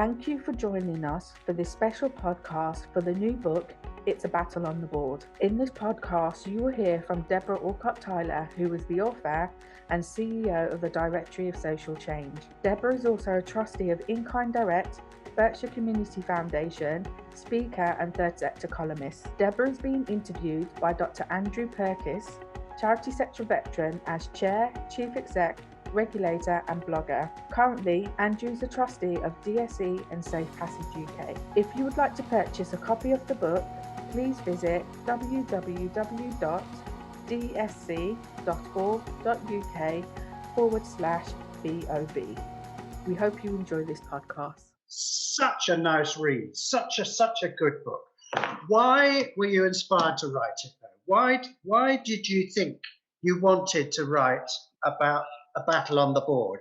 Thank you for joining us for this special podcast for the new book, It's a Battle on the Board. In this podcast, you will hear from Debra Allcock Tyler, who is the author and CEO of the Directory of Social Change. Debra is also a trustee of In Kind Direct, Berkshire Community Foundation, speaker and third sector columnist. Debra is being interviewed by Dr. Andrew Purkis, charity sector veteran, as chair, chief exec, regulator and blogger. Currently, Andrew is a trustee of DSE and Safe Passage UK. If you would like to purchase a copy of the book, please visit www.dsc.org.uk/BOB. We hope you enjoy this podcast. Such a nice read, such a good book. Why were you inspired to write it though? Why did you think you wanted to write about a battle on the board?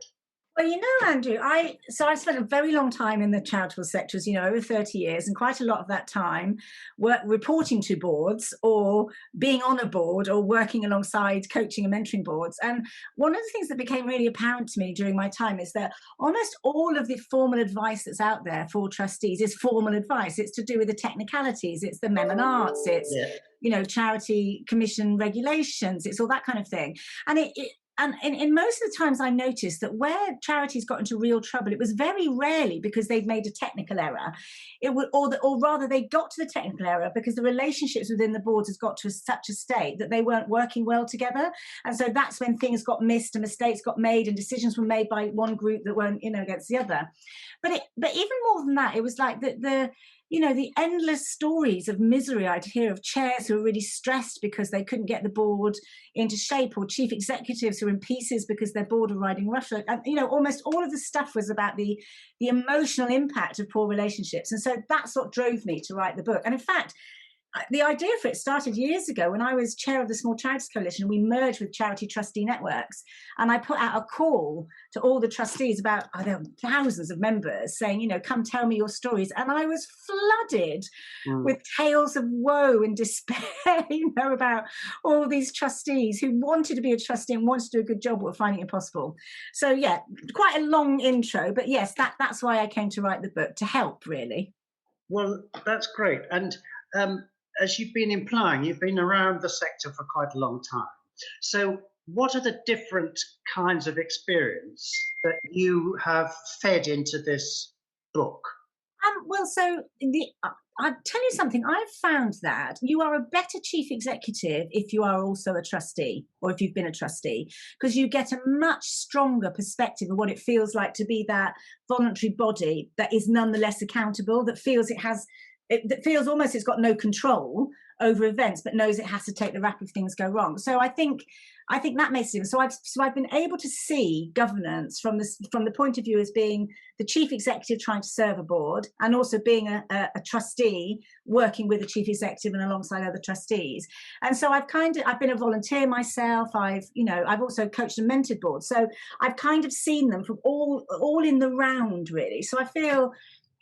Well, you know, Andrew, I spent a very long time in the charitable sector, as you know, over 30 years, and quite a lot of that time reporting to boards or being on a board or working alongside coaching and mentoring boards. And one of the things that became really apparent to me during my time is that almost all of the formal advice that's out there for trustees is formal advice. It's to do with the technicalities, it's the mem and arts, it's, charity commission regulations, it's all that kind of thing. And in most of the times I noticed that where charities got into real trouble, it was very rarely because they'd made a technical error. Or rather they got to the technical error because the relationships within the boards has got to such a state that they weren't working well together. And so that's when things got missed and mistakes got made and decisions were made by one group that weren't, against the other. But even more than that, it was like the endless stories of misery I'd hear of chairs who were really stressed because they couldn't get the board into shape, or chief executives who were in pieces because their board were riding roughshod. And, almost all of the stuff was about the emotional impact of poor relationships. And so that's what drove me to write the book. And in fact, the idea for it started years ago when I was chair of the Small Charities Coalition. We merged with charity trustee networks, and I put out a call to all the trustees, about there were thousands of members, saying, come tell me your stories. And I was flooded with tales of woe and despair, about all these trustees who wanted to be a trustee and wanted to do a good job but were finding it impossible. So yeah, quite a long intro, but yes, that's why I came to write the book, to help, really. Well, that's great. And as you've been implying, you've been around the sector for quite a long time. So what are the different kinds of experience that you have fed into this book? I'll tell you something. I've found that you are a better chief executive if you are also a trustee, or if you've been a trustee, because you get a much stronger perspective of what it feels like to be that voluntary body that is nonetheless accountable, that feels almost it's got no control over events, but knows it has to take the rap if things go wrong. So I think that makes it. So I've been able to see governance from the point of view as being the chief executive trying to serve a board, and also being a trustee working with the chief executive and alongside other trustees. And so I've been a volunteer myself. I've also coached and mentored boards. So I've kind of seen them from all in the round, really. So I feel,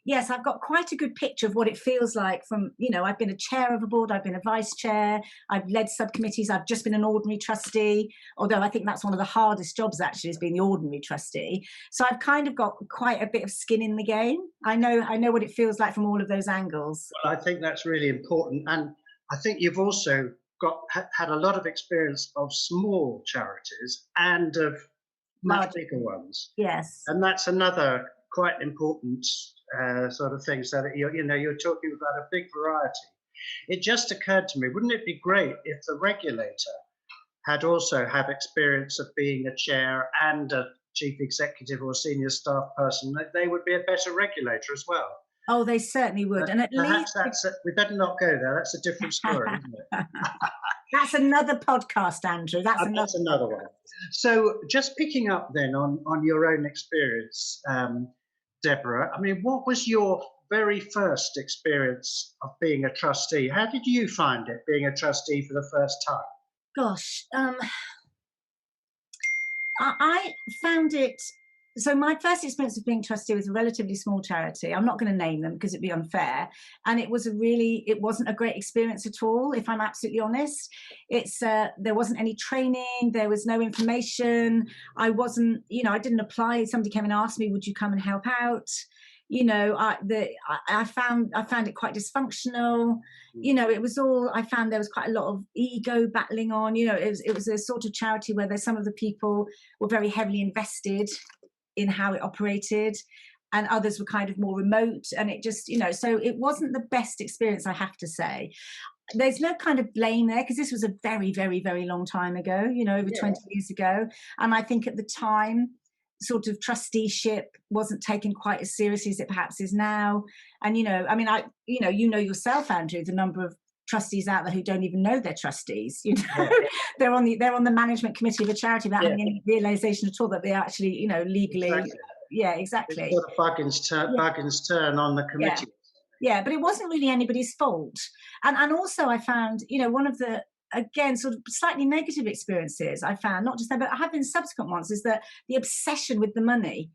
yes, I've got quite a good picture of what it feels like from, I've been a chair of a board, I've been a vice chair, I've led subcommittees, I've just been an ordinary trustee, although I think that's one of the hardest jobs actually, is being the ordinary trustee. So I've kind of got quite a bit of skin in the game. I know what it feels like from all of those angles. Well, I think that's really important. And I think you've also had a lot of experience of small charities and of much bigger ones. Yes. And that's another quite important sort of thing, so that you're talking about a big variety. It just occurred to me, wouldn't it be great if the regulator had also had experience of being a chair and a chief executive or senior staff person? They would be a better regulator as well. Oh, they certainly would. And perhaps we better not go there. That's a different story, isn't it? That's another podcast, Andrew. That's another one. So just picking up then on your own experience, Debra, I mean, what was your very first experience of being a trustee? How did you find it, being a trustee for the first time? Gosh, I found it. So my first experience of being trustee was a relatively small charity. I'm not going to name them because it'd be unfair. And it wasn't a great experience at all, if I'm absolutely honest. There wasn't any training. There was no information. I didn't apply. Somebody came and asked me, would you come and help out? You know, I found it quite dysfunctional. You know, it was all, I found there was quite a lot of ego battling on. You know, it was a sort of charity where there's some of the people were very heavily invested in how it operated, and others were kind of more remote, and it just, you know, so it wasn't the best experience, I have to say. There's no kind of blame there, because this was a very, very, very long time ago, you know, over 20 years ago. And I think at the time, sort of trusteeship wasn't taken quite as seriously as it perhaps is now. And, you know, I mean, you know yourself, Andrew, the number of trustees out there who don't even know they're trustees. You know, they're on the management committee of a charity without having any realization at all that they actually, you know, legally. Exactly. Yeah, exactly. It's sort of Buggins' turn on the committee. Yeah, but it wasn't really anybody's fault. And also I found, you know, one of the, again, sort of slightly negative experiences I found, not just there, but I have been subsequent ones, is that the obsession with the money.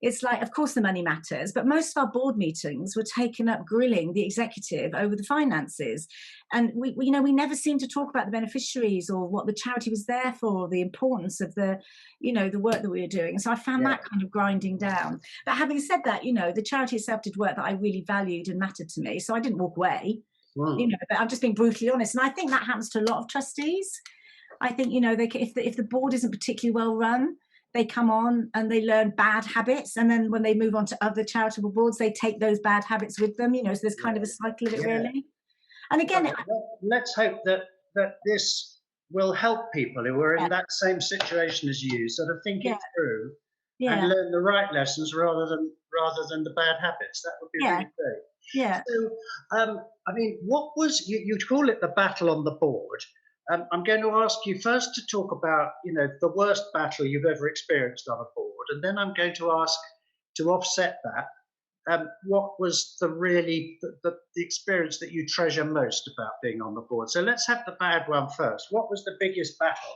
It's like, of course the money matters, but most of our board meetings were taken up grilling the executive over the finances. And we you know, we never seemed to talk about the beneficiaries or what the charity was there for, or the importance of the, you know, the work that we were doing. And so I found that kind of grinding down. But having said that, you know, the charity itself did work that I really valued and mattered to me. So I didn't walk away, you know, but I'm just being brutally honest. And I think that happens to a lot of trustees. I think, you know, if the board isn't particularly well run, they come on and they learn bad habits, and then when they move on to other charitable boards, they take those bad habits with them, you know, so there's kind of a cycle of it, really. And again, let's hope that this will help people who are in that same situation as you, sort of think it through and learn the right lessons rather than the bad habits. That would be really great. Yeah. So, I mean, what was you call it the battle on the board? I'm going to ask you first to talk about, you know, the worst battle you've ever experienced on a board, and then I'm going to ask, to offset that, what was the experience that you treasure most about being on the board? So let's have the bad one first. What was the biggest battle?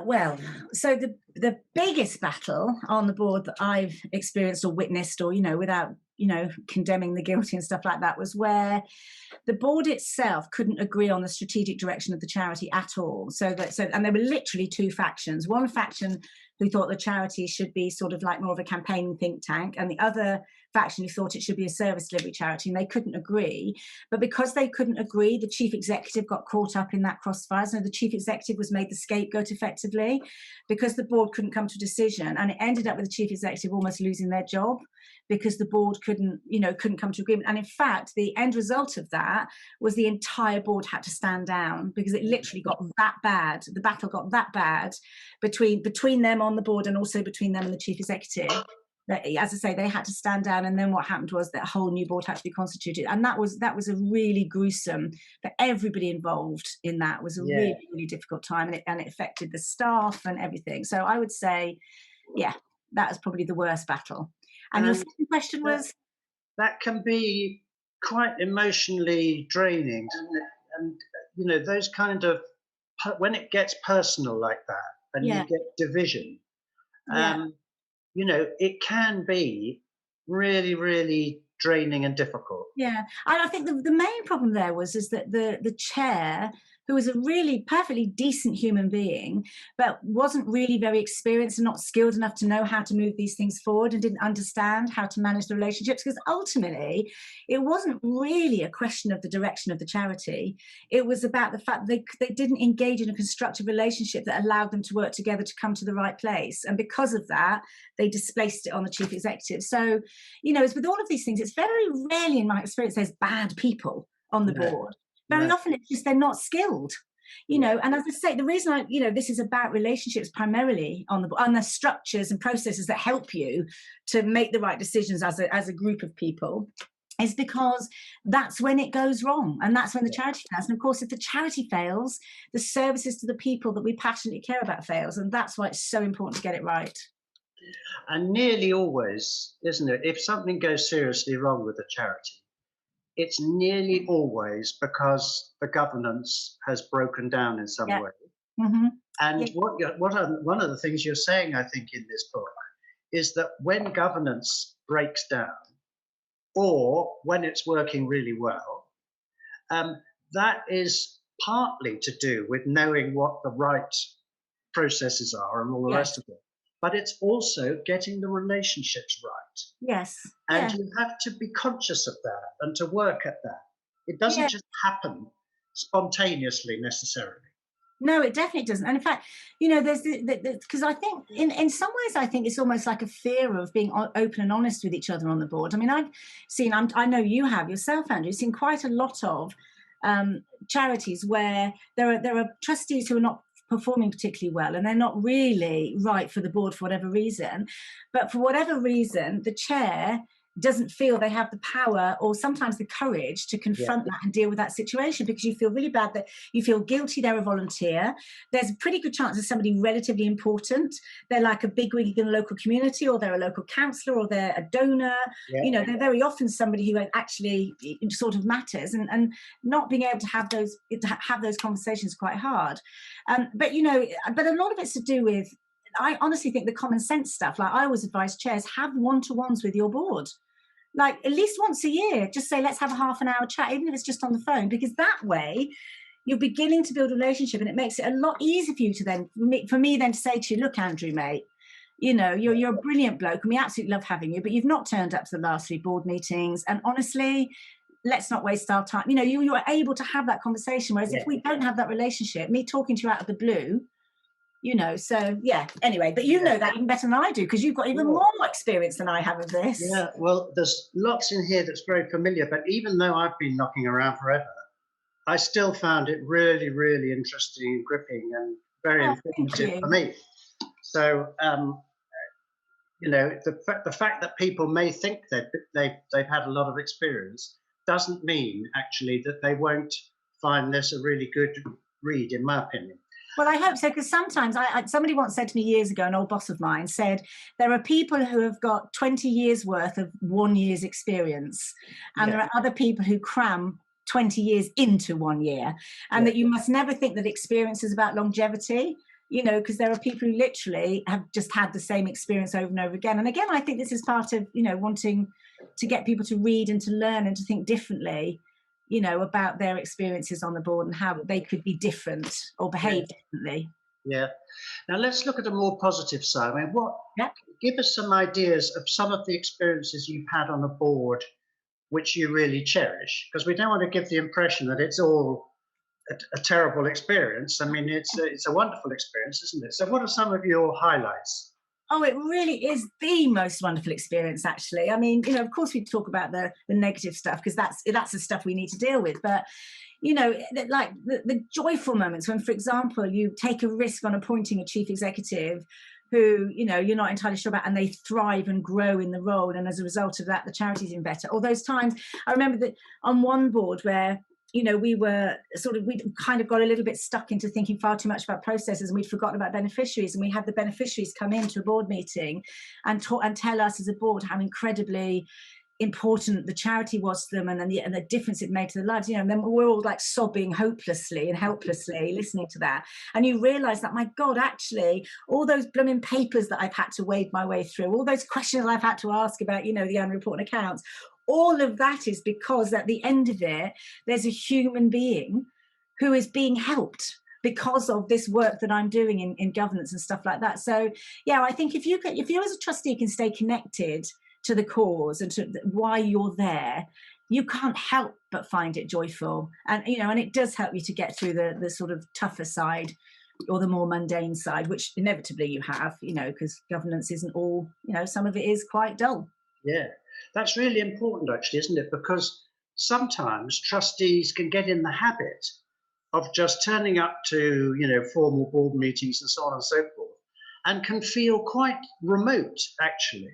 Well, so the biggest battle on the board that I've experienced or witnessed, or, you know, without, you know, condemning the guilty and stuff like that, was where the board itself couldn't agree on the strategic direction of the charity at all. And there were literally two factions. One faction who thought the charity should be sort of like more of a campaigning think tank, and the other faction who thought it should be a service delivery charity, and they couldn't agree. But because they couldn't agree, the chief executive got caught up in that crossfire. So the chief executive was made the scapegoat effectively, because the board couldn't come to a decision, and it ended up with the chief executive almost losing their job because the board couldn't come to agreement. And in fact, the end result of that was the entire board had to stand down, because it literally got that bad. The battle got that bad between them on the board, and also between them and the chief executive, that, as I say, they had to stand down. And then what happened was that a whole new board had to be constituted, and that was a really gruesome, for everybody involved in that, was a really, really difficult time, and it affected the staff and everything. So I would say, that was probably the worst battle. And your second question was? That can be quite emotionally draining, doesn't it? And, you know, those kind of, when it gets personal like that, and you get division, you know, it can be really, really draining and difficult. Yeah, and I think the main problem there is that the chair, who was a really perfectly decent human being, but wasn't really very experienced and not skilled enough to know how to move these things forward, and didn't understand how to manage the relationships, because ultimately it wasn't really a question of the direction of the charity. It was about the fact they didn't engage in a constructive relationship that allowed them to work together to come to the right place. And because of that, they displaced it on the chief executive. So, you know, as with all of these things, it's very rarely in my experience there's bad people on the board. Very often it's just they're not skilled, you know. And as I say, the reason this is about relationships primarily on the structures and processes that help you to make the right decisions as a group of people, is because that's when it goes wrong, and that's when the charity fails. And of course, if the charity fails, the services to the people that we passionately care about fails, and that's why it's so important to get it right. And nearly always, isn't it, if something goes seriously wrong with a charity, it's nearly always because the governance has broken down in some way. Mm-hmm. And one of the things you're saying, I think, in this book, is that when governance breaks down, or when it's working really well, that is partly to do with knowing what the right processes are and all the rest of it. but it's also getting the relationships right. Yes. And Yeah. you have to be conscious of that and to work at that. It doesn't Yeah. just happen spontaneously necessarily. No, it definitely doesn't. And in fact, you know, there's because I think in some ways, I think it's almost like a fear of being open and honest with each other on the board. I mean, I've seen, I know you have yourself, Andrew, seen quite a lot of charities where there are trustees who are not performing particularly well and they're not really right for the board for whatever reason. But for whatever reason, the chair doesn't feel they have the power or sometimes the courage to confront that and deal with that situation, because you feel really bad, that you feel guilty they're a volunteer. There's a pretty good chance of somebody relatively important. They're like a bigwig in a local community, or they're a local councillor, or they're a donor. You know, they're very often somebody who actually sort of matters, and not being able to have those conversations is quite hard. But you know, but a lot of it's to do with, I honestly think, the common sense stuff. Like I always advise chairs, have one-to-ones with your board. Like at least once a year, just say, let's have a half an hour chat, even if it's just on the phone, because that way you're beginning to build a relationship, and it makes it a lot easier for you to then, for me then to say to you, look, Andrew, mate, you know, you're a brilliant bloke and we absolutely love having you, but you've not turned up to the last 3 board meetings. And honestly, let's not waste our time. You know, you are able to have that conversation. Whereas if we don't have that relationship, me talking to you out of the blue, you know, so yeah, anyway, but you know that even better than I do, because you've got even more experience than I have of this. Yeah, well, there's lots in here that's very familiar, but even though I've been knocking around forever, I still found it really, really interesting and gripping and very informative for me. So, you know, the fact that people may think that they've had a lot of experience doesn't mean actually that they won't find this a really good read, in my opinion. Well, I hope so, because sometimes somebody once said to me years ago, an old boss of mine said, there are people who have got 20 years worth of 1 year's experience, and there are other people who cram 20 years into 1 year, and that you must never think that experience is about longevity, you know, because there are people who literally have just had the same experience over and over again. And again, I think this is part of, you know, wanting to get people to read and to learn and to think differently, you know, about their experiences on the board and how they could be different or behave differently. Yeah. Now let's look at a more positive side. I mean, give us some ideas of some of the experiences you've had on a board which you really cherish, because we don't want to give the impression that it's all a terrible experience. I mean, it's a wonderful experience, isn't it? So what are some of your highlights? Oh, it really is the most wonderful experience, actually. I mean, you know, of course we talk about the negative stuff, because that's the stuff we need to deal with. But, you know, like the joyful moments when, for example, you take a risk on appointing a chief executive who, you know, you're not entirely sure about, and they thrive and grow in the role. And as a result of that, the charity's in better. All those times, I remember that on one board where, you know, we'd kind of got a little bit stuck into thinking far too much about processes, and we'd forgotten about beneficiaries. And we had the beneficiaries come into a board meeting and tell us as a board how incredibly important the charity was to them, and the difference it made to their lives, you know. And then we're all like sobbing hopelessly and helplessly listening to that. And you realize that, my God, actually, all those blooming papers that I've had to wade my way through, all those questions I've had to ask about, you know, the annual report and accounts, all of that is because at the end of it, there's a human being who is being helped because of this work that I'm doing in governance and stuff like that. So, yeah, I think if you as a trustee can stay connected to the cause and to why you're there, you can't help but find it joyful. And, you know, and it does help you to get through the sort of tougher side, or the more mundane side, which inevitably you have, you know, because governance isn't all, you know, some of it is quite dull. Yeah, that's really important, actually, isn't it? Because sometimes trustees can get in the habit of just turning up to, you know, formal board meetings and so on and so forth, and can feel quite remote, actually,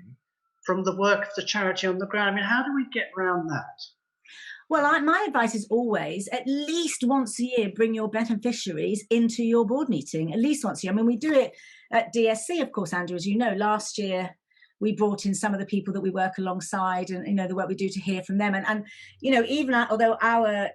from the work of the charity on the ground. I mean, how do we get around that? Well, my advice is always, at least once a year, bring your beneficiaries into your board meeting, at least once a year. I mean, we do it at DSC, of course, Andrew, as you know. Last year, we brought in some of the people that we work alongside, and the work we do to hear from them. And even although our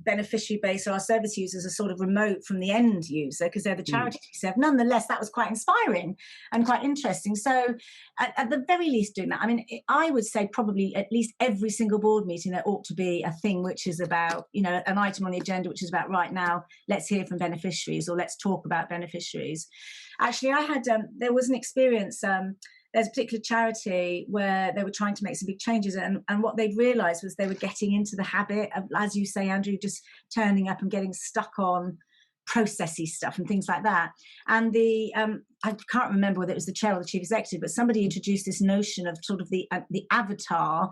beneficiary base or our service users are sort of remote from the end user because they're the charities we serve, nonetheless that was quite inspiring and quite interesting. So at the very least doing that, I mean, I would say probably at least every single board meeting there ought to be a thing which is about, an item on the agenda which is about, right now let's hear from beneficiaries, or let's talk about beneficiaries. Actually, I had there was an experience, there's a particular charity where they were trying to make some big changes, and what they'd realised was they were getting into the habit of, as you say, Andrew, just turning up and getting stuck on processy stuff and things like that. And I can't remember whether it was the chair or the chief executive, but somebody introduced this notion of sort of the avatar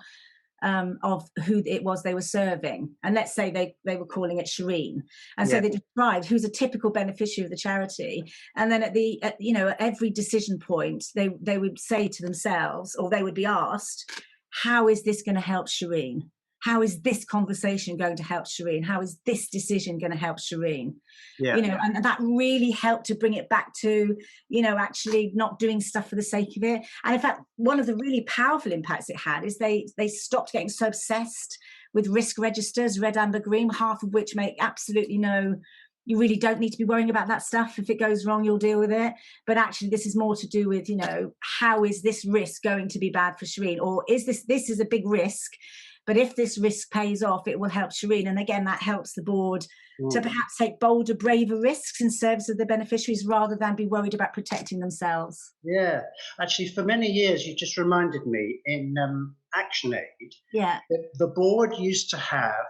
of who it was they were serving. And let's say they were calling it Shireen. And so they described who's a typical beneficiary of the charity. And then at every decision point, they would say to themselves, or they would be asked, how is this going to help Shireen? How is this conversation going to help Shireen? How is this decision going to help Shireen? Yeah. And that really helped to bring it back to, actually not doing stuff for the sake of it. And in fact, one of the really powerful impacts it had is they stopped getting so obsessed with risk registers, red, amber, green, half of which make absolutely you really don't need to be worrying about that stuff. If it goes wrong, you'll deal with it. But actually, this is more to do with, how is this risk going to be bad for Shireen? Or is this is a big risk, but if this risk pays off, it will help Shireen. And again, that helps the board to perhaps take bolder, braver risks in service of the beneficiaries rather than be worried about protecting themselves. Yeah, actually, for many years, you just reminded me in ActionAid, the board used to have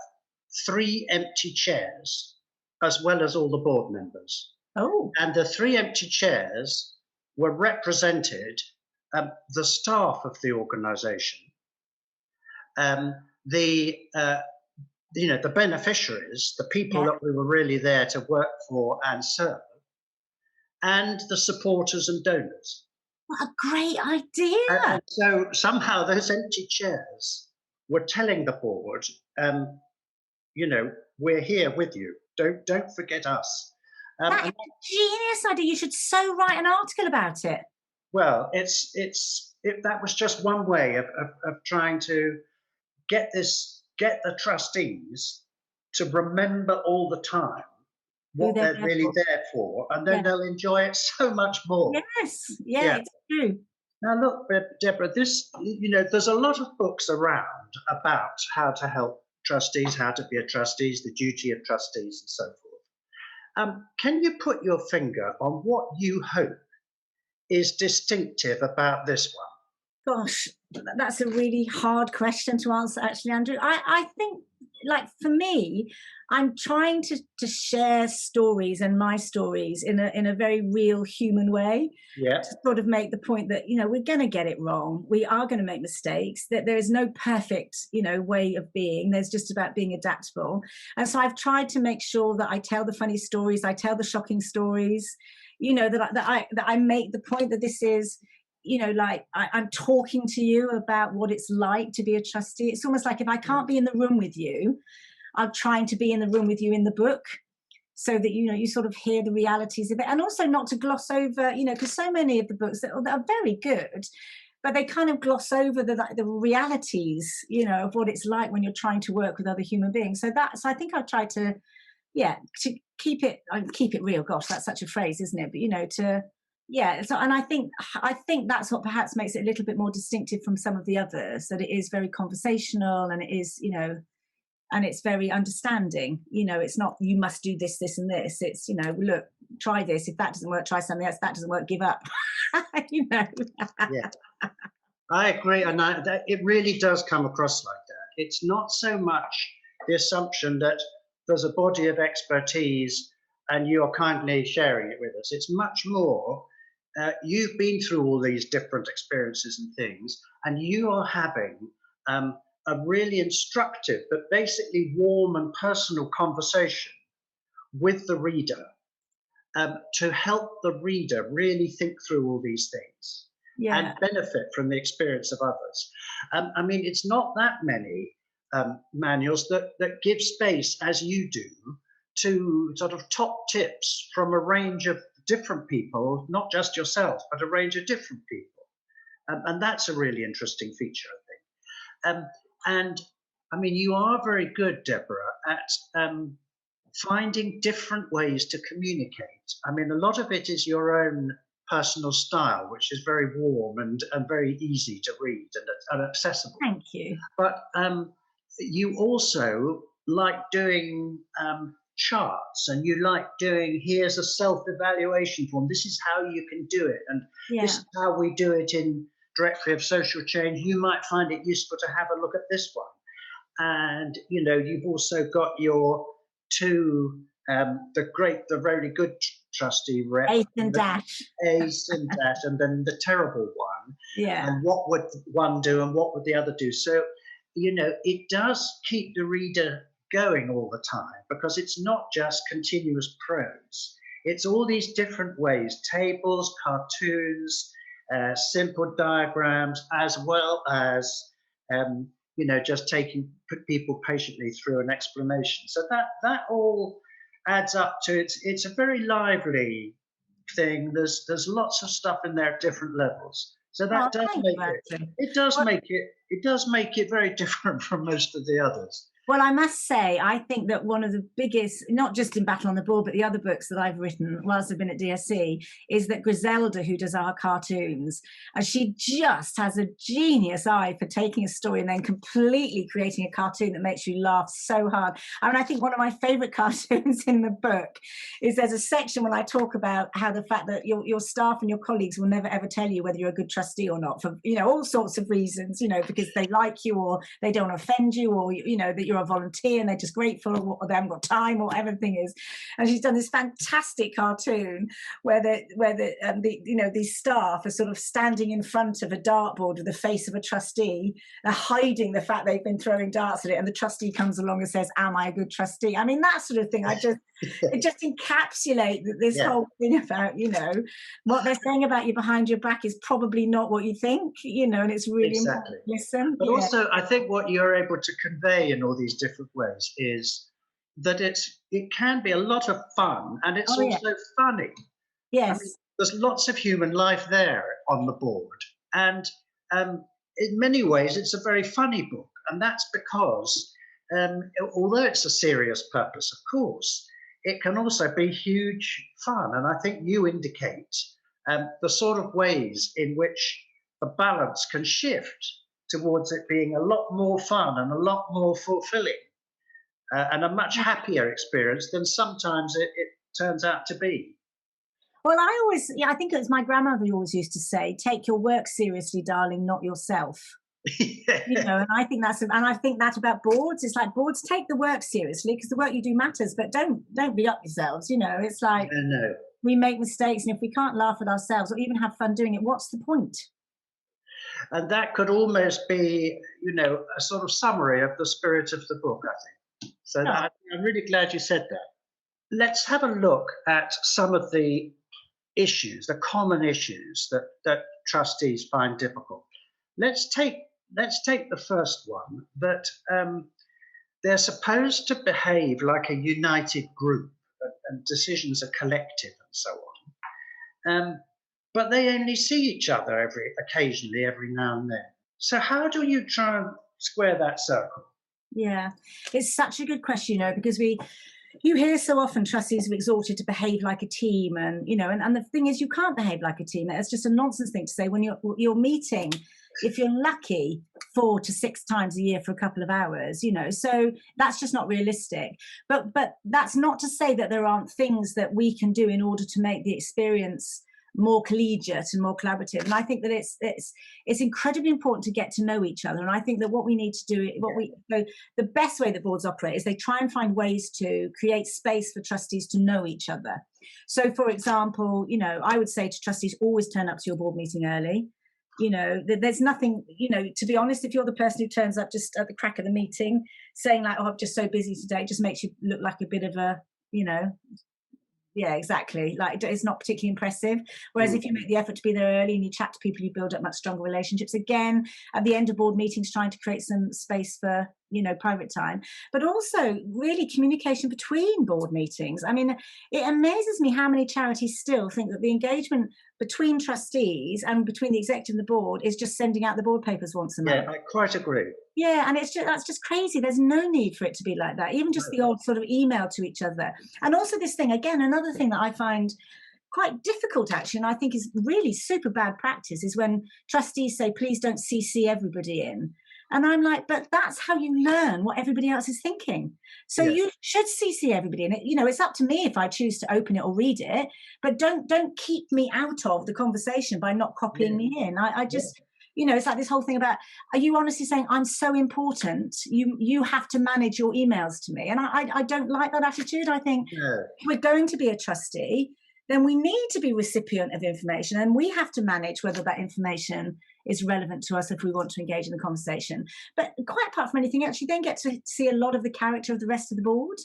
3 empty chairs as well as all the board members. Oh. And the 3 empty chairs were represented the staff of the organisation, the beneficiaries, the people that we were really there to work for and serve, and the supporters and donors. What a great idea! And so somehow those empty chairs were telling the board, we're here with you. Don't forget us. That is a genius idea. You should so write an article about it. Well, that was just one way of trying to get the trustees to remember all the time what they're really there for, and then they'll enjoy it so much more. Yes, it's true. Now look, Deborah, there's a lot of books around about how to help trustees, how to be a trustee, the duty of trustees, and so forth. Can you put your finger on what you hope is distinctive about this one? Gosh, that's a really hard question to answer, actually, Andrew. I think, for me, I'm trying to share stories and my stories in a very real human way. Yeah. To sort of make the point that, we're going to get it wrong. We are going to make mistakes, that there is no perfect, way of being. There's just about being adaptable. And so I've tried to make sure that I tell the funny stories, I tell the shocking stories, that I make the point that this is, I'm talking to you about what it's like to be a trustee. It's almost like if I can't be in the room with you, I'm trying to be in the room with you in the book, so that, you sort of hear the realities of it. And also not to gloss over, because so many of the books that are very good, but they kind of gloss over the realities, of what it's like when you're trying to work with other human beings. So I think I've tried to keep it real. Gosh, that's such a phrase, isn't it? But, and I think that's what perhaps makes it a little bit more distinctive from some of the others, that it is very conversational, and it is, and it's very understanding. It's not, you must do this, this, and this. It's, look, try this. If that doesn't work, try something else. If that doesn't work, give up. Yeah, I agree, and it really does come across like that. It's not so much the assumption that there's a body of expertise and you're kindly sharing it with us. It's much more, you've been through all these different experiences and things, and you are having a really instructive but basically warm and personal conversation with the reader, to help the reader really think through all these things and benefit from the experience of others. I mean, it's not that many manuals that give space, as you do, to sort of top tips from a range of different people, not just yourself, but a range of different people. And that's a really interesting feature, I think. And I mean, you are very good, Deborah, at finding different ways to communicate. I mean, a lot of it is your own personal style, which is very warm and very easy to read and accessible. Thank you. But you also like doing charts, and you like doing, here's a self-evaluation form. This is how you can do it. And this is how we do it in Directory of Social Change. You might find it useful to have a look at this one. And, you know, you've also got your two, the really good trustee rep. Ace and Dash. Ace and Dash, and then the terrible one. Yeah. And what would one do and what would the other do? So, you know, it does keep the reader going all the time, because it's not just continuous prose. It's all these different ways, tables, cartoons, simple diagrams, as well as, you know, just taking people patiently through an explanation. So that all adds up to, it's a very lively thing. There's lots of stuff in there at different levels. So that does make it very different from most of the others. Well, I must say, I think that one of the biggest, not just in Battle on the Board, but the other books that I've written whilst I've been at DSE, is that Griselda, who does our cartoons, and she just has a genius eye for taking a story and then completely creating a cartoon that makes you laugh so hard. I mean, I think one of my favourite cartoons in the book is there's a section when I talk about how the fact that your staff and your colleagues will never ever tell you whether you're a good trustee or not, for, you know, all sorts of reasons, you know, because they like you or they don't offend you, or, you know, that you're a volunteer and they're just grateful, or they haven't got time, or whatever the thing is. And she's done this fantastic cartoon where you know, these staff are sort of standing in front of a dartboard with the face of a trustee. They're hiding the fact they've been throwing darts at it, and the trustee comes along and says, "Am I a good trustee?" I mean, that sort of thing. It just encapsulates this whole thing about, you know, what they're saying about you behind your back is probably not what you think, you know, and it's really important to listen. But also, I think what you're able to convey in all these different ways is that it can be a lot of fun, and it's also funny. Yes. I mean, there's lots of human life there on the board, and in many ways it's a very funny book, and that's because although it's a serious purpose, of course, it can also be huge fun. And I think you indicate the sort of ways in which the balance can shift towards it being a lot more fun and a lot more fulfilling, and a much happier experience than sometimes it turns out to be. Well, I think it was my grandmother who always used to say, "Take your work seriously, darling, not yourself." You know, and I think that about boards. It's like, boards, take the work seriously, because the work you do matters, but don't beat up yourselves. You know, it's like, we make mistakes, and if we can't laugh at ourselves or even have fun doing it, what's the point? And that could almost be, you know, a sort of summary of the spirit of the book, I think. So I'm really glad you said that. Let's have a look at some of the issues, the common issues that trustees find difficult. Let's take the first one, that they're supposed to behave like a united group, and decisions are collective and so on. But they only see each other occasionally, every now and then. So how do you try and square that circle? Yeah, it's such a good question, you know, because you hear so often trustees are exhorted to behave like a team, and, you know, and the thing is, you can't behave like a team. That's just a nonsense thing to say when you're meeting, if you're lucky, 4 to 6 times a year for a couple of hours, you know, so that's just not realistic. But that's not to say that there aren't things that we can do in order to make the experience more collegiate and more collaborative. And I think that it's incredibly important to get to know each other. And I think that what we need to do, the best way that boards operate is they try and find ways to create space for trustees to know each other. So, for example, you know, I would say to trustees, always turn up to your board meeting early. You know, there's nothing, you know, to be honest, if you're the person who turns up just at the crack of the meeting saying like, "Oh, I'm just so busy today," it just makes you look like a bit of a, you know, yeah, exactly. Like, it's not particularly impressive. Whereas if you make the effort to be there early and you chat to people, you build up much stronger relationships. Again, at the end of board meetings, trying to create some space for private time, but also really communication between board meetings. I mean, it amazes me how many charities still think that the engagement between trustees and between the executive and the board is just sending out the board papers once a month. Yeah, I quite agree. Yeah, and that's just crazy. There's no need for it to be like that. Even just the old sort of email to each other. And also this thing, again, another thing that I find quite difficult actually, and I think is really super bad practice, is when trustees say, please don't CC everybody in. And I'm like, but that's how you learn what everybody else is thinking. So you should CC everybody in it. It's up to me if I choose to open it or read it, but don't keep me out of the conversation by not copying me in. I just, it's like this whole thing about, are you honestly saying I'm so important? You have to manage your emails to me. And I don't like that attitude. I think if we're going to be a trustee, then we need to be recipient of information, and we have to manage whether that information is relevant to us if we want to engage in the conversation. But quite apart from anything else, you then get to see a lot of the character of the rest of the board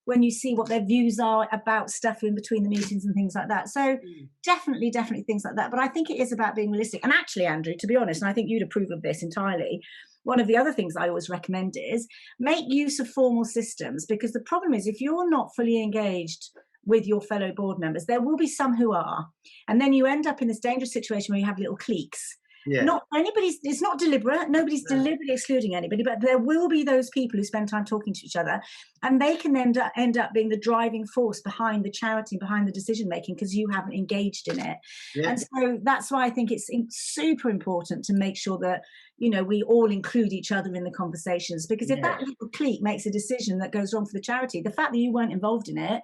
when you see what their views are about stuff in between the meetings and things like that. So definitely things like that. But I think it is about being realistic. And actually, Andrew, to be honest, and I think you'd approve of this entirely, one of the other things I always recommend is make use of formal systems, because the problem is if you're not fully engaged with your fellow board members, there will be some who are, and then you end up in this dangerous situation where you have little cliques. Not anybody's, it's not deliberate, nobody's deliberately excluding anybody, but there will be those people who spend time talking to each other, and they can then end up being the driving force behind the charity, behind the decision making, because you haven't engaged in it. And so that's why I think it's super important to make sure that we all include each other in the conversations, because if that little clique makes a decision that goes wrong for the charity, the fact that you weren't involved in it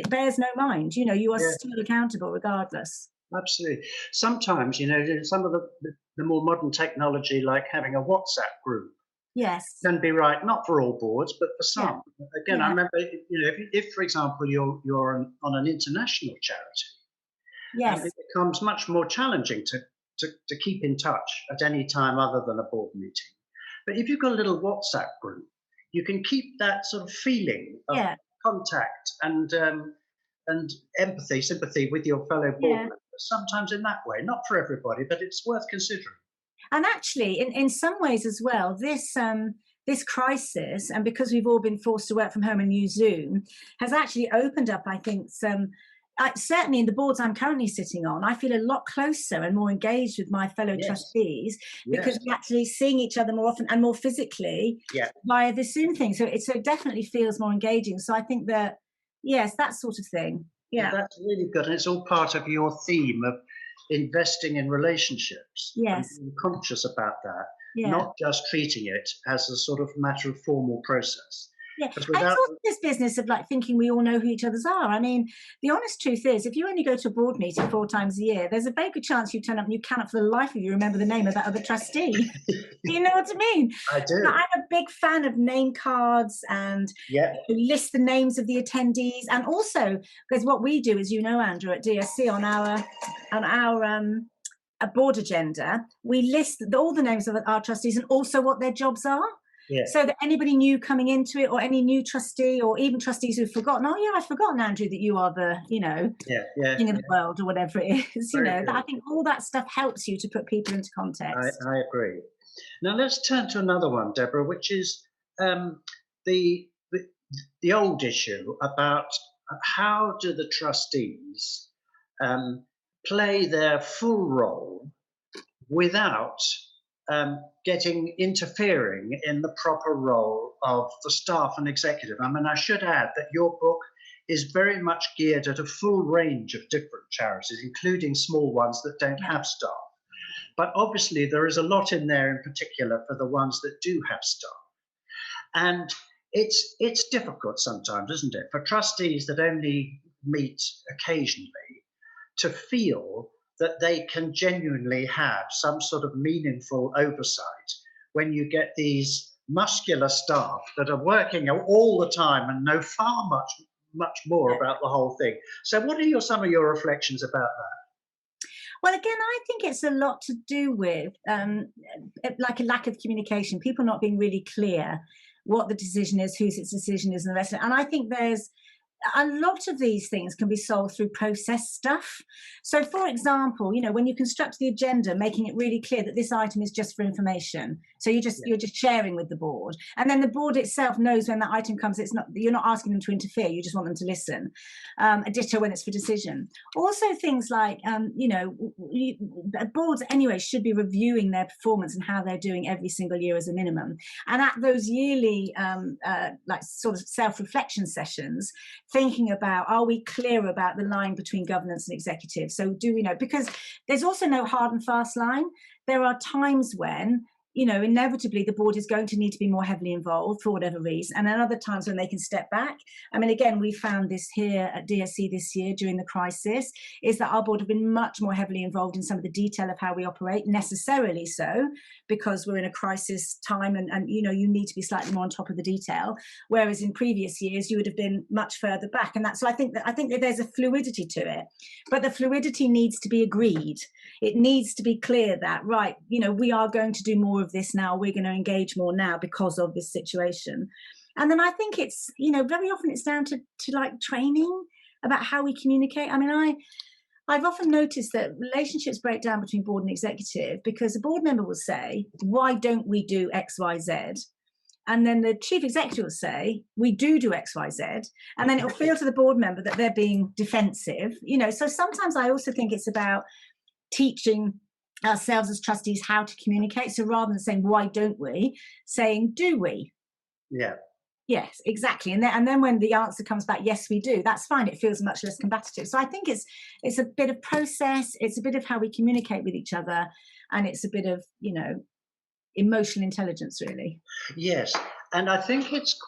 bears no mind. You are still accountable regardless. Absolutely. Sometimes, some of the more modern technology, like having a WhatsApp group, can be right, not for all boards, but for some. Again, I remember, if for example you're on an international charity, it becomes much more challenging to keep in touch at any time other than a board meeting. But if you've got a little WhatsApp group, you can keep that sort of feeling of contact and empathy, sympathy with your fellow board members, sometimes in that way. Not for everybody, but it's worth considering. And actually, in some ways as well, this crisis, and because we've all been forced to work from home and use Zoom, has actually opened up, I think, certainly in the boards I'm currently sitting on, I feel a lot closer and more engaged with my fellow trustees, because we're actually seeing each other more often and more physically via the Zoom thing. So it definitely feels more engaging. So I think that, that sort of thing. That's really good. And it's all part of your theme of investing in relationships. And being conscious about that, not just treating it as a sort of matter of formal process. It's also this business of thinking we all know who each other's are. I mean, the honest truth is, if you only go to a board meeting 4 times a year, there's a very good chance you turn up and you cannot for the life of you remember the name of that other trustee. Do you know what I mean? I do. But I'm a big fan of name cards and list the names of the attendees, and also because what we do is, Andrew, at DSC on our a board agenda, we list all the names of our trustees and also what their jobs are. So that anybody new coming into it, or any new trustee, or even trustees who've forgotten, I've forgotten, Andrew, that you are the, king of the world, or whatever it is. I think all that stuff helps you to put people into context. I agree. Now let's turn to another one, Deborah, which is the old issue about how do the trustees play their full role without interfering in the proper role of the staff and executive. I mean, I should add that your book is very much geared at a full range of different charities, including small ones that don't have staff. But obviously there is a lot in there in particular for the ones that do have staff. And it's difficult sometimes, isn't it, for trustees that only meet occasionally to feel that they can genuinely have some sort of meaningful oversight when you get these muscular staff that are working all the time and know far much more about the whole thing. So what are some of your reflections about that? Well, again, I think it's a lot to do with like a lack of communication, people not being really clear what the decision is, whose its decision is, and the rest of it. And I think there's a lot of these things can be solved through process stuff. So, for example, when you construct the agenda, making it really clear that this item is just for information. So you're just sharing with the board, and then the board itself knows when that item comes. You're not asking them to interfere. You just want them to listen. A ditto when it's for decision. Also, things like boards anyway should be reviewing their performance and how they're doing every single year as a minimum. And at those yearly like sort of self-reflection sessions, thinking about, are we clear about the line between governance and executive? So do we know? Because there's also no hard and fast line. There are times when inevitably the board is going to need to be more heavily involved for whatever reason, and then other times when they can step back. I mean, again, we found this here at DSC this year during the crisis, is that our board have been much more heavily involved in some of the detail of how we operate, necessarily so, because we're in a crisis time and you need to be slightly more on top of the detail, whereas in previous years you would have been much further back. And that's, so I think that there's a fluidity to it, but the fluidity needs to be agreed. It needs to be clear that, right, we are going to do more of this now, we're going to engage more now because of this situation. And then I think it's very often it's down to like training about how we communicate. I mean, I've often noticed that relationships break down between board and executive because a board member will say, why don't we do XYZ? And then the chief executive will say, we do XYZ. And then it'll feel to the board member that they're being defensive. So sometimes I also think it's about teaching ourselves as trustees how to communicate. So rather than saying, why don't we, saying, do we? Yeah. Yes, exactly. And then when the answer comes back, yes, we do, that's fine. It feels much less combative. So I think it's a bit of process. It's a bit of how we communicate with each other. And it's a bit of, emotional intelligence, really. Yes. And I think it's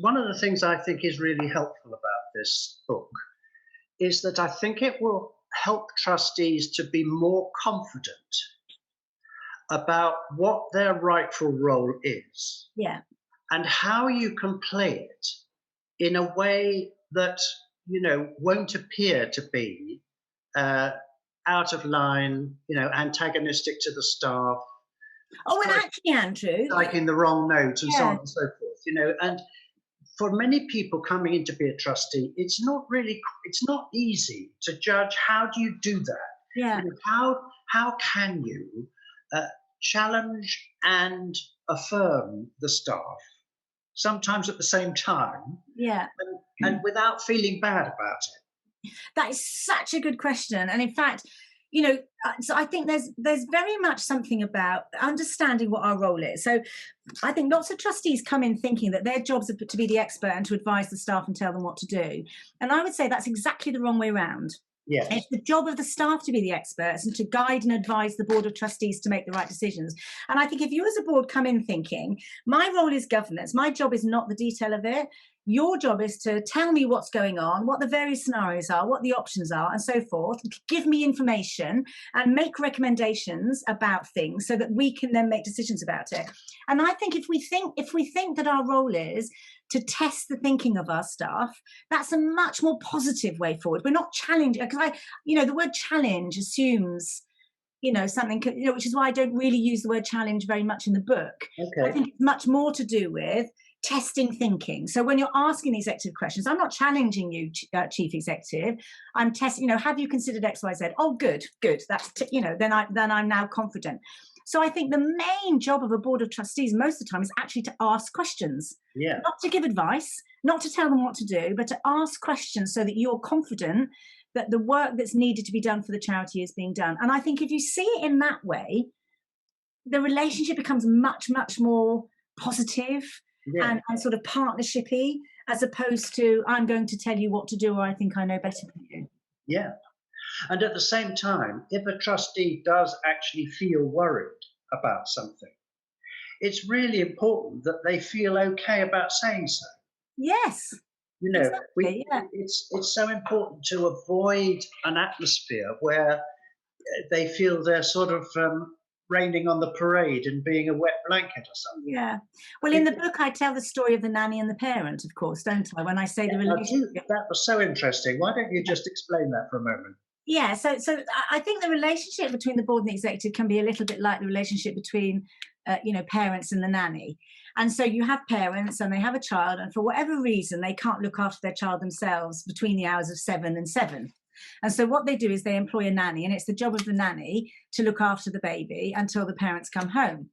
one of the things I think is really helpful about this book is that I think it will help trustees to be more confident about what their rightful role is. Yeah. And how you can play it in a way that, won't appear to be out of line, antagonistic to the staff. Oh, and actually, Andrew, striking the wrong note and so on and so forth, and for many people coming in to be a trustee, it's not easy to judge how do you do that. Yeah. How can you challenge and affirm the staff, sometimes at the same time, and without feeling bad about it? That is such a good question. And in fact, so I think there's very much something about understanding what our role is. So I think lots of trustees come in thinking that their jobs are to be the expert and to advise the staff and tell them what to do. And I would say that's exactly the wrong way around. Yes. It's the job of the staff to be the experts and to guide and advise the board of trustees to make the right decisions. And I think if you as a board come in thinking, my role is governance, my job is not the detail of it, your job is to tell me what's going on, what the various scenarios are, what the options are, and so forth, give me information and make recommendations about things so that we can then make decisions about it. And I think if we think that our role is to test the thinking of our staff, that's a much more positive way forward. We're not challenging, because the word challenge assumes, something, which is why I don't really use the word challenge very much in the book. Okay. I think it's much more to do with testing thinking. So when you're asking the executive questions, I'm not challenging you, chief executive. I'm testing, have you considered XYZ? Oh, good. That's, then I'm now confident. So I think the main job of a board of trustees most of the time is actually to ask questions. Yeah. Not to give advice, not to tell them what to do, but to ask questions so that you're confident that the work that's needed to be done for the charity is being done. And I think if you see it in that way, the relationship becomes much, much more positive. Yeah. And sort of partnershipy, as opposed to I'm going to tell you what to do or I think I know better than you. Yeah. And at the same time, if a trustee does actually feel worried about something, it's really important that they feel okay about saying so. Yes. Exactly, it's so important to avoid an atmosphere where they feel they're sort of raining on the parade and being a wet blanket or something. Yeah. Well, in the book, I tell the story of the nanny and the parent, of course, don't I? When I say the relationship. That was so interesting. Why don't you just explain that for a moment? Yeah. So I think the relationship between the board and the executive can be a little bit like the relationship between parents and the nanny. And so you have parents and they have a child, and for whatever reason, they can't look after their child themselves between the hours of 7 and 7. And so what they do is they employ a nanny, and it's the job of the nanny to look after the baby until the parents come home.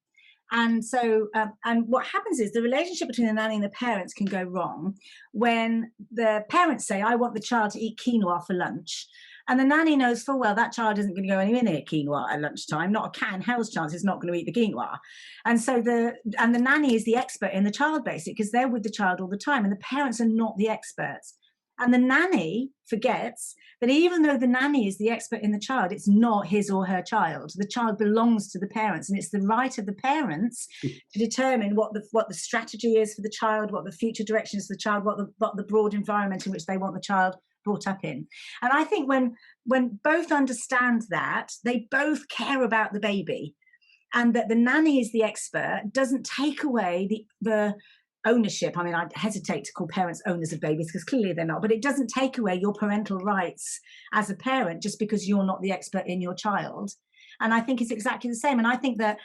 And so, and what happens is the relationship between the nanny and the parents can go wrong when the parents say, I want the child to eat quinoa for lunch. And the nanny knows full well that child isn't going to go anywhere near quinoa at lunchtime. Not a cat in hell's chance is not going to eat the quinoa. And so the nanny is the expert in the child, basically, because they're with the child all the time, and the parents are not the experts. And the nanny forgets that even though the nanny is the expert in the child, it's not his or her child. The child belongs to the parents, and it's the right of the parents to determine what the strategy is for the child, what the future direction is for the child, what the broad environment in which they want the child brought up in. And I think when both understand that, they both care about the baby, and that the nanny is the expert doesn't take away the ownership. I mean, I hesitate to call parents owners of babies because clearly they're not, but it doesn't take away your parental rights as a parent just because you're not the expert in your child. And I think it's exactly the same. And I think that,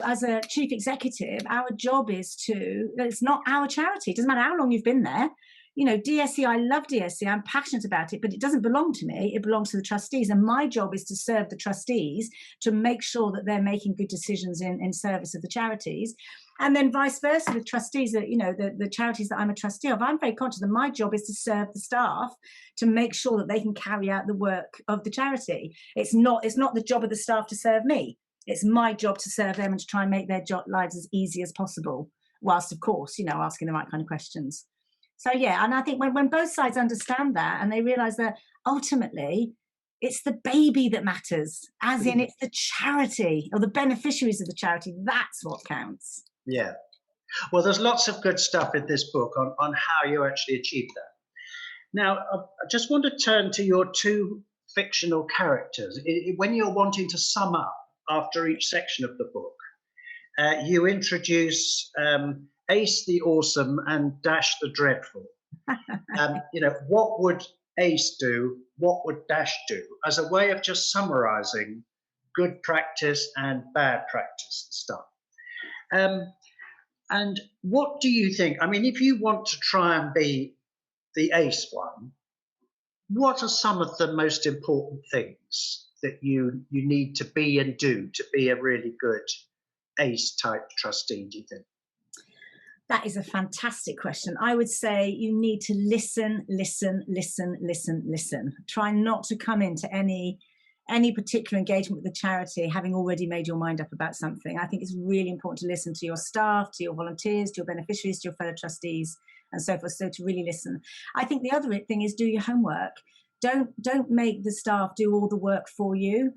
as a chief executive, our job is it's not our charity. It doesn't matter how long you've been there. DSE, I love DSE. I'm passionate about it, but it doesn't belong to me. It belongs to the trustees. And my job is to serve the trustees to make sure that they're making good decisions in service of the charities. And then vice versa with trustees, the charities that I'm a trustee of, I'm very conscious that my job is to serve the staff to make sure that they can carry out the work of the charity. It's not the job of the staff to serve me. It's my job to serve them and to try and make their lives as easy as possible, whilst, of course, asking the right kind of questions. So, yeah, and I think when both sides understand that and they realise that ultimately it's the baby that matters, as in it's the charity or the beneficiaries of the charity, that's what counts. Yeah. Well, there's lots of good stuff in this book on how you actually achieve that. Now, I just want to turn to your two fictional characters. When you're wanting to sum up after each section of the book, you introduce Ace the Awesome and Dash the Dreadful. What would Ace do? What would Dash do? As a way of just summarizing good practice and bad practice and stuff. And what do you think? I mean, if you want to try and be the Ace one, what are some of the most important things that you need to be and do to be a really good Ace type trustee, do you think? That is a fantastic question. I would say you need to listen. Try not to come into any particular engagement with the charity having already made your mind up about something. I think it's really important to listen to your staff, to your volunteers, to your beneficiaries, to your fellow trustees, and so forth. So to really listen. I think the other thing is do your homework. Don't make the staff do all the work for you.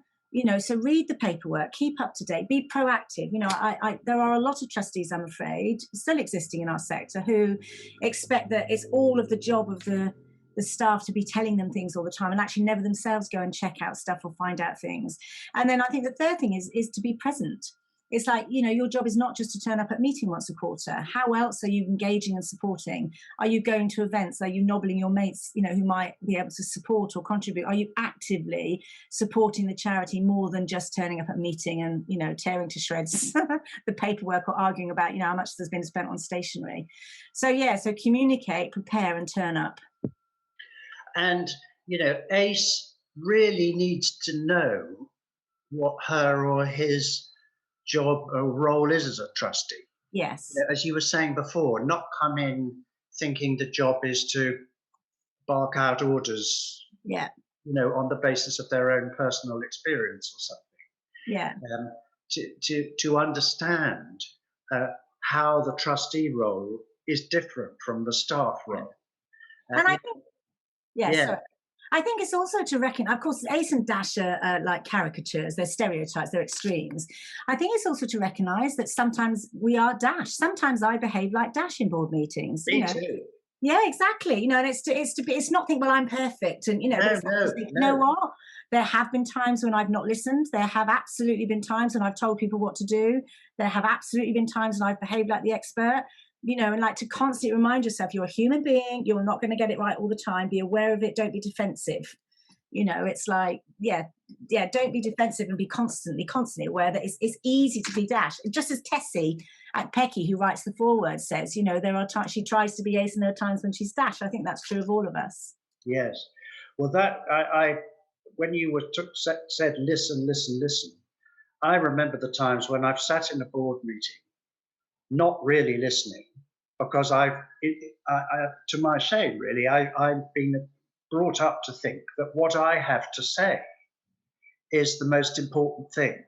So read the paperwork, keep up to date, be proactive. There are a lot of trustees, I'm afraid, still existing in our sector who expect that it's all of the job of the staff to be telling them things all the time and actually never themselves go and check out stuff or find out things. And then I think the third thing is to be present. It's like, your job is not just to turn up at meeting once a quarter. How else are you engaging and supporting? Are you going to events? Are you nobbling your mates, who might be able to support or contribute? Are you actively supporting the charity more than just turning up at a meeting and, tearing to shreds the paperwork or arguing about, how much there's been spent on stationery? So, so communicate, prepare and turn up. And, Ace really needs to know what her or his job or role is as a trustee. Yes. As you were saying before, not come in thinking the job is to bark out orders, on the basis of their own personal experience or something. Yeah. To understand how the trustee role is different from the staff role. And I think, sorry. I think it's also to reckon, of course, Ace and Dash are like caricatures, they're stereotypes, they're extremes. I think it's also to recognise that sometimes we are Dash. Sometimes I behave like Dash in board meetings. Me too. Yeah, exactly. And it's not think, well, I'm perfect. And, No. You know what? There have been times when I've not listened. There have absolutely been times when I've told people what to do. There have absolutely been times when I've behaved like the expert. And like to constantly remind yourself, you're a human being, you're not going to get it right all the time. Be aware of it, don't be defensive. It's like, don't be defensive and be constantly aware that it's easy to be dash. Just as Tessie at Pecky, who writes the foreword, says, there are times she tries to be ace and there are times when she's dash. I think that's true of all of us. Yes. Well, that I when you said listen, I remember the times when I've sat in a board meeting, not really listening, because to my shame, really, I've been brought up to think that what I have to say is the most important thing,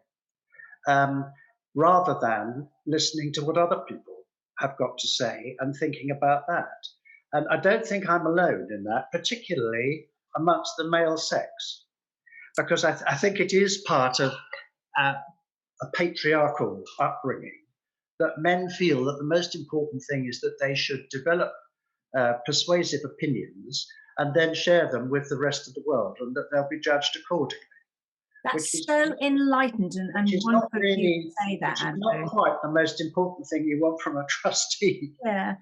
rather than listening to what other people have got to say and thinking about that. And I don't think I'm alone in that, particularly amongst the male sex, because I think it is part of a patriarchal upbringing that men feel that the most important thing is that they should develop persuasive opinions and then share them with the rest of the world, and that they'll be judged accordingly. That's so enlightened and wonderful to say that, Andrew. Not quite the most important thing you want from a trustee. Yeah.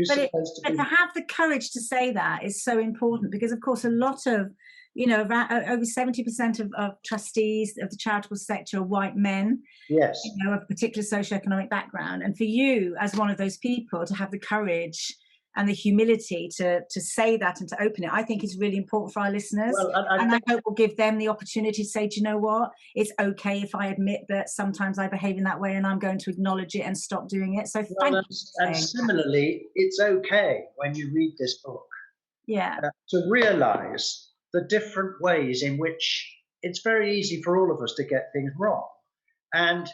But to have the courage to say that is so important, because, of course, a lot of, over 70% of trustees of the charitable sector are white men, yes, of a particular socioeconomic background. And for you, as one of those people, to have the courage and the humility to say that and to open it, I think is really important for our listeners. Well, I hope we'll give them the opportunity to say, do you know what? It's okay if I admit that sometimes I behave in that way, and I'm going to acknowledge it and stop doing it. So thank you. And similarly, it's okay when you read this book, to realise the different ways in which it's very easy for all of us to get things wrong, and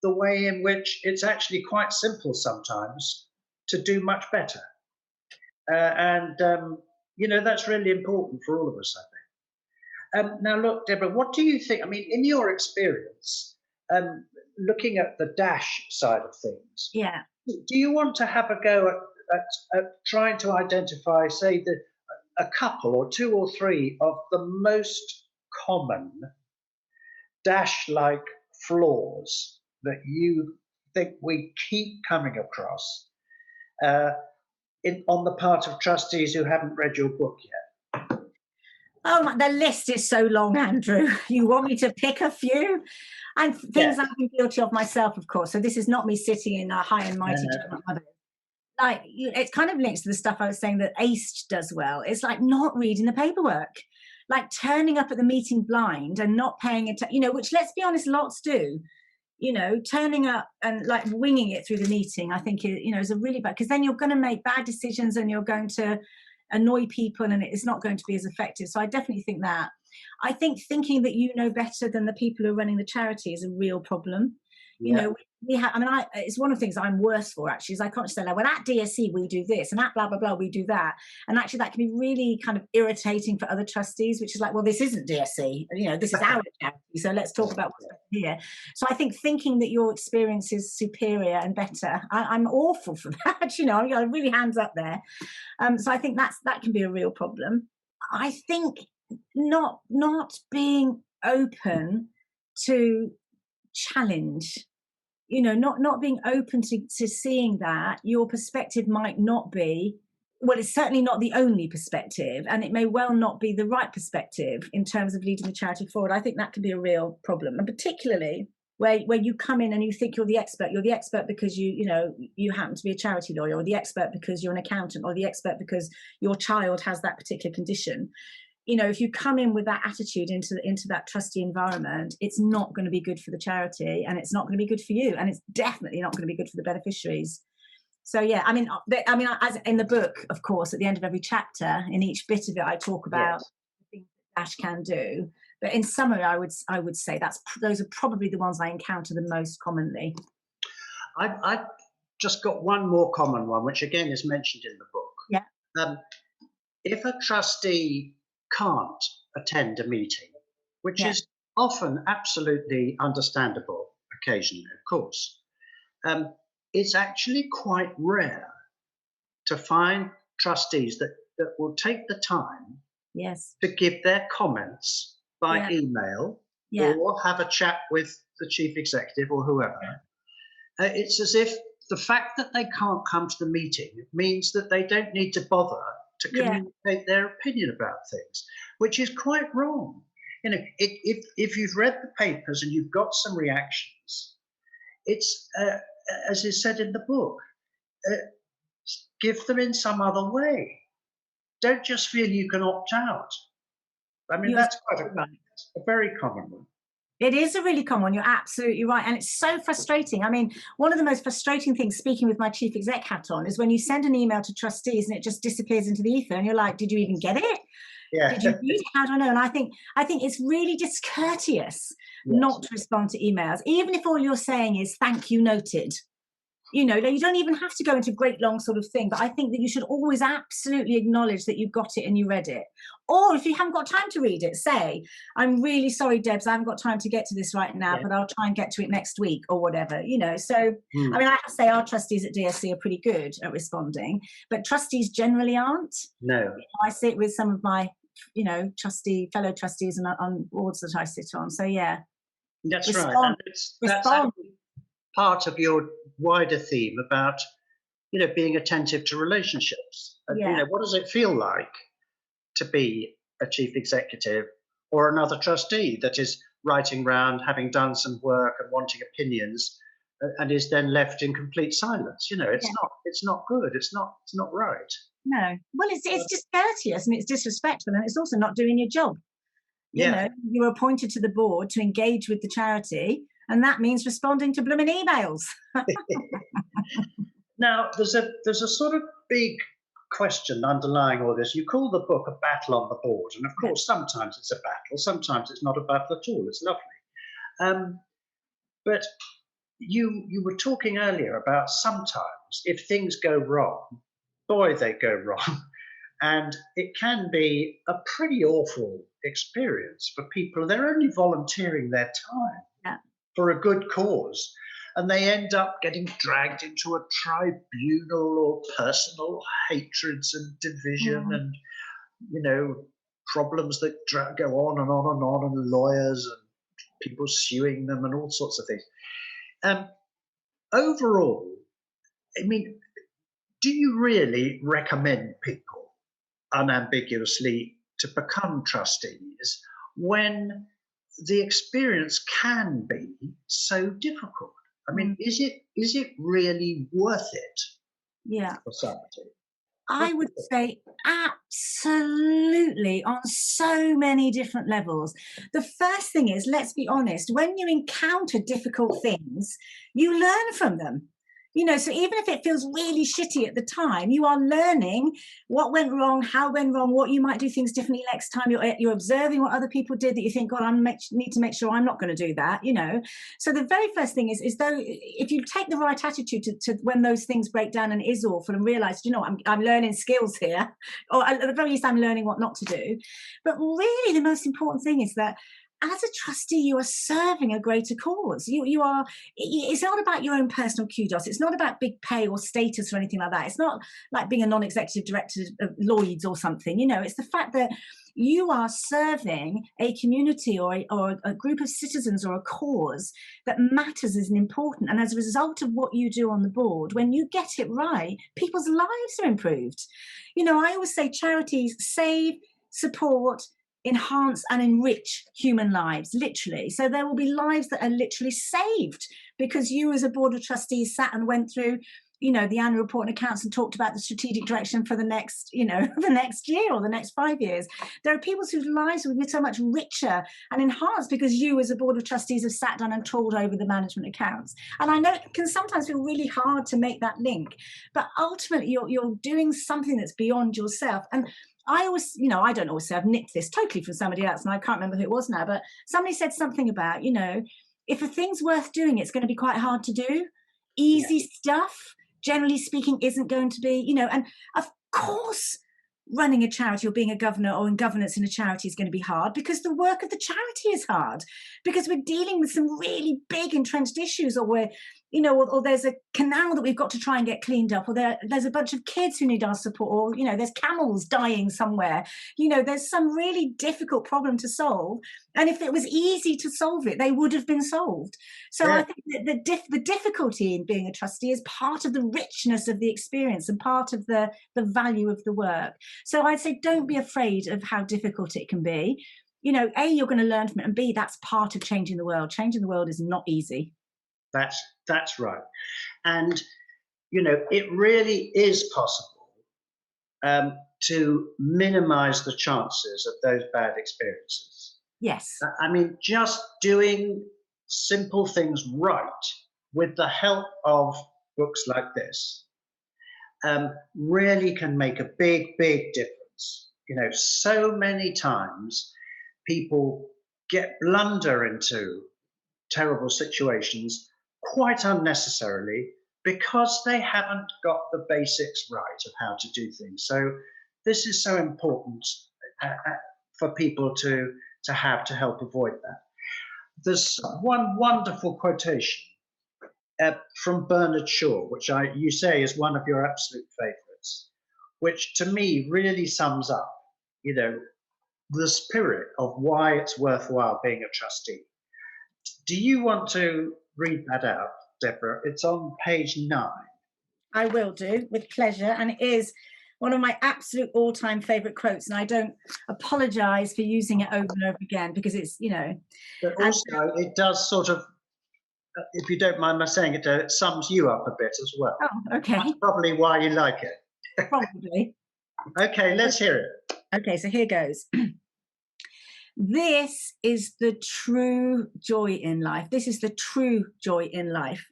the way in which it's actually quite simple sometimes to do much better. That's really important for all of us, I think. Now, look, Deborah, what do you think? I mean, in your experience, looking at the dash side of things, do you want to have a go at trying to identify, say, a couple or two or three of the most common dash-like flaws that you think we keep coming across on the part of trustees who haven't read your book yet? Oh, the list is so long, Andrew. You want me to pick a few? And things I've been guilty of myself, of course. So this is not me sitting in a high and mighty judgment. Like, it kind of links to the stuff I was saying that ACE does well. It's like not reading the paperwork, like turning up at the meeting blind and not paying attention, which, let's be honest, lots do. Turning up and like winging it through the meeting, I think, is a really bad, because then you're going to make bad decisions and you're going to annoy people and it's not going to be as effective. So I definitely think that. I think thinking that you know better than the people who are running the charity is a real problem. It's one of the things I'm worse for, actually, is I can't just say, like, well, at DSE we do this, and at blah, blah, blah, we do that. And actually that can be really kind of irritating for other trustees, which is like, well, this isn't DSE, this is our charity, so let's talk about what's here. So I think thinking that your experience is superior and better, I'm awful for that, I'm really hands up there. So I think that can be a real problem. I think not being open to challenge, not being open to seeing that your perspective might not be, well, it's certainly not the only perspective, and it may well not be the right perspective in terms of leading the charity forward. I think that can be a real problem, and particularly where you come in and you think you're the expert because you happen to be a charity lawyer, or the expert because you're an accountant, or the expert because your child has that particular condition. If you come in with that attitude into that trustee environment, it's not going to be good for the charity, and it's not going to be good for you, and it's definitely not going to be good for the beneficiaries. So as in the book, of course, at the end of every chapter, in each bit of it, I talk about the things that Dash can do. But in summary, I would say those are probably the ones I encounter the most commonly. I've just got one more common one, which again is mentioned in the book. Yeah. If a trustee can't attend a meeting, which is often absolutely understandable occasionally, of course, it's actually quite rare to find trustees that will take the time to give their comments by email or have a chat with the chief executive or whoever. It's as if the fact that they can't come to the meeting means that they don't need to bother to communicate their opinion about things, which is quite wrong. You know, if you've read the papers and you've got some reactions, it's as is said in the book, give them in some other way. Don't just feel you can opt out. I mean, that's quite a very common one. It is a really common one. You're absolutely right. And it's so frustrating. I mean, one of the most frustrating things, speaking with my chief exec hat on, is when you send an email to trustees and it just disappears into the ether and you're like, did you even get it? Yeah. Did you read it? How do I know? And I think it's really discourteous not to respond to emails, even if all you're saying is thank you noted. You know, you don't even have to go into great long sort of thing, but I think that you should always absolutely acknowledge that you got it and you read it. Or if you haven't got time to read it, say, I'm really sorry, Debs, I haven't got time to get to this right now, but I'll try and get to it next week or whatever, you know. So, I mean, I have to say our trustees at DSC are pretty good at responding, but trustees generally aren't. No. I sit with some of my, you know, fellow trustees and on boards that I sit on. So, yeah. That's right. And that's actually part of your wider theme about, you know, being attentive to relationships. And, you know, what does it feel like to be a chief executive or another trustee that is writing round, having done some work and wanting opinions, and is then left in complete silence? You know, it's not good. It's not right. No. Well, it's discourteous and it's disrespectful, and it's also not doing your job. You know, you're appointed to the board to engage with the charity, and that means responding to blooming emails. Now, there's a sort of big question underlying all this. You call the book A Battle on the Board, and of course, sometimes it's a battle, sometimes it's not a battle at all. It's lovely. But you were talking earlier about sometimes if things go wrong, boy, they go wrong. And it can be a pretty awful experience for people. They're only volunteering their time for a good cause, and they end up getting dragged into a tribunal or personal hatreds and division and, you know, problems that go on and on and on, and lawyers and people suing them and all sorts of things. Overall, I mean, do you really recommend people unambiguously to become trustees when the experience can be so difficult? I mean, is it really worth it? Yeah. For somebody? I would say absolutely, on so many different levels. The first thing is, let's be honest, when you encounter difficult things, you learn from them. You know, so even if it feels really shitty at the time, you are learning what went wrong, how went wrong, what you might do things differently next time. You're observing what other people did that you think, God, need to make sure I'm not going to do that, you know. So the very first thing is though, if you take the right attitude to when those things break down and it is awful, and realize, you know, I'm learning skills here, or at the very least, I'm learning what not to do. But really, the most important thing is that as a trustee, you are serving a greater cause. You are. It's not about your own personal kudos. It's not about big pay or status or anything like that. It's not like being a non-executive director of Lloyd's or something. You know, it's the fact that you are serving a community or a group of citizens or a cause that matters as important. And as a result of what you do on the board, when you get it right, people's lives are improved. You know, I always say charities save, support, enhance and enrich human lives, literally. So there will be lives that are literally saved because you as a board of trustees sat and went through, you know, the annual report and accounts and talked about the strategic direction for the next, you know, the next year or the next 5 years. There are people whose lives will be so much richer and enhanced because you as a board of trustees have sat down and told over the management accounts. And I know it can sometimes feel really hard to make that link, but ultimately you're doing something that's beyond yourself. And I always, you know, I don't always say, I've nicked this totally from somebody else and I can't remember who it was now, but somebody said something about, you know, if a thing's worth doing, it's going to be quite hard to do. Easy stuff, generally speaking, isn't going to be, you know, and of course, running a charity or being a governor or in governance in a charity is going to be hard because the work of the charity is hard, because we're dealing with some really big entrenched issues, or we're you know, or there's a canal that we've got to try and get cleaned up, or there's a bunch of kids who need our support, or, you know, there's camels dying somewhere. You know, there's some really difficult problem to solve. And if it was easy to solve it, they would have been solved. So Yeah. I think that the difficulty in being a trustee is part of the richness of the experience and part of the value of the work. So I'd say don't be afraid of how difficult it can be. You know, A, you're going to learn from it, and B, that's part of changing the world. Changing the world is not easy. That's right. And, you know, it really is possible to minimize the chances of those bad experiences. Yes. I mean, just doing simple things right with the help of books like this really can make a big, big difference. You know, so many times people blunder into terrible situations quite unnecessarily because they haven't got the basics right of how to do things. So this is so important for people to have to help avoid that. There's one wonderful quotation from Bernard Shaw, which you say is one of your absolute favorites, which to me really sums up, you know, the spirit of why it's worthwhile being a trustee. Do you want to read that out, Deborah? It's on page 9. I will do, with pleasure. And it is one of my absolute all-time favorite quotes. And I don't apologize for using it over and over again, because it's, you know. But also, it does sort of, if you don't mind my saying it, it sums you up a bit as well. Oh, okay. That's probably why you like it. Probably. Okay, let's hear it. Okay, so here goes. This is the true joy in life. This is the true joy in life.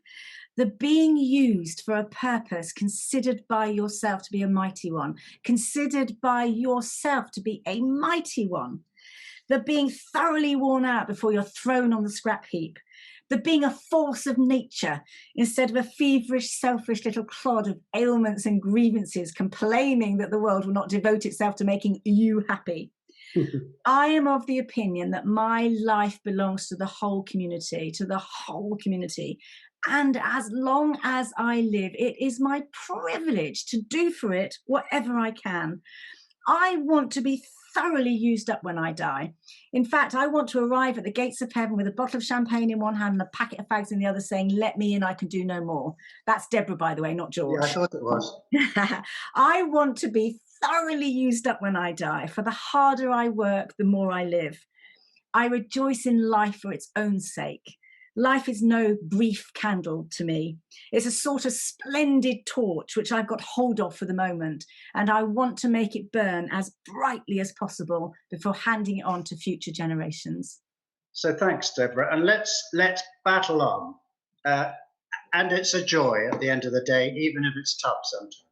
The being used for a purpose considered by yourself to be a mighty one, considered by yourself to be a mighty one. The being thoroughly worn out before you're thrown on the scrap heap. The being a force of nature instead of a feverish, selfish little clod of ailments and grievances complaining that the world will not devote itself to making you happy. I am of the opinion that my life belongs to the whole community, And as long as I live, it is my privilege to do for it whatever I can. I want to be thoroughly used up when I die. In fact, I want to arrive at the gates of heaven with a bottle of champagne in one hand and a packet of fags in the other, saying, "Let me in, I can do no more." That's Deborah, by the way, not George. Yeah, I thought it was. I want to be thoroughly used up when I die, for the harder I work, the more I live. I rejoice in life for its own sake. Life is no brief candle to me. It's a sort of splendid torch which I've got hold of for the moment, and I want to make it burn as brightly as possible before handing it on to future generations. So thanks, Deborah, and let's battle on. And it's a joy at the end of the day, even if it's tough sometimes.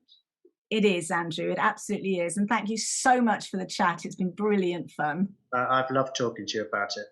It is, Andrew. It absolutely is. And thank you so much for the chat. It's been brilliant fun. I've loved talking to you about it.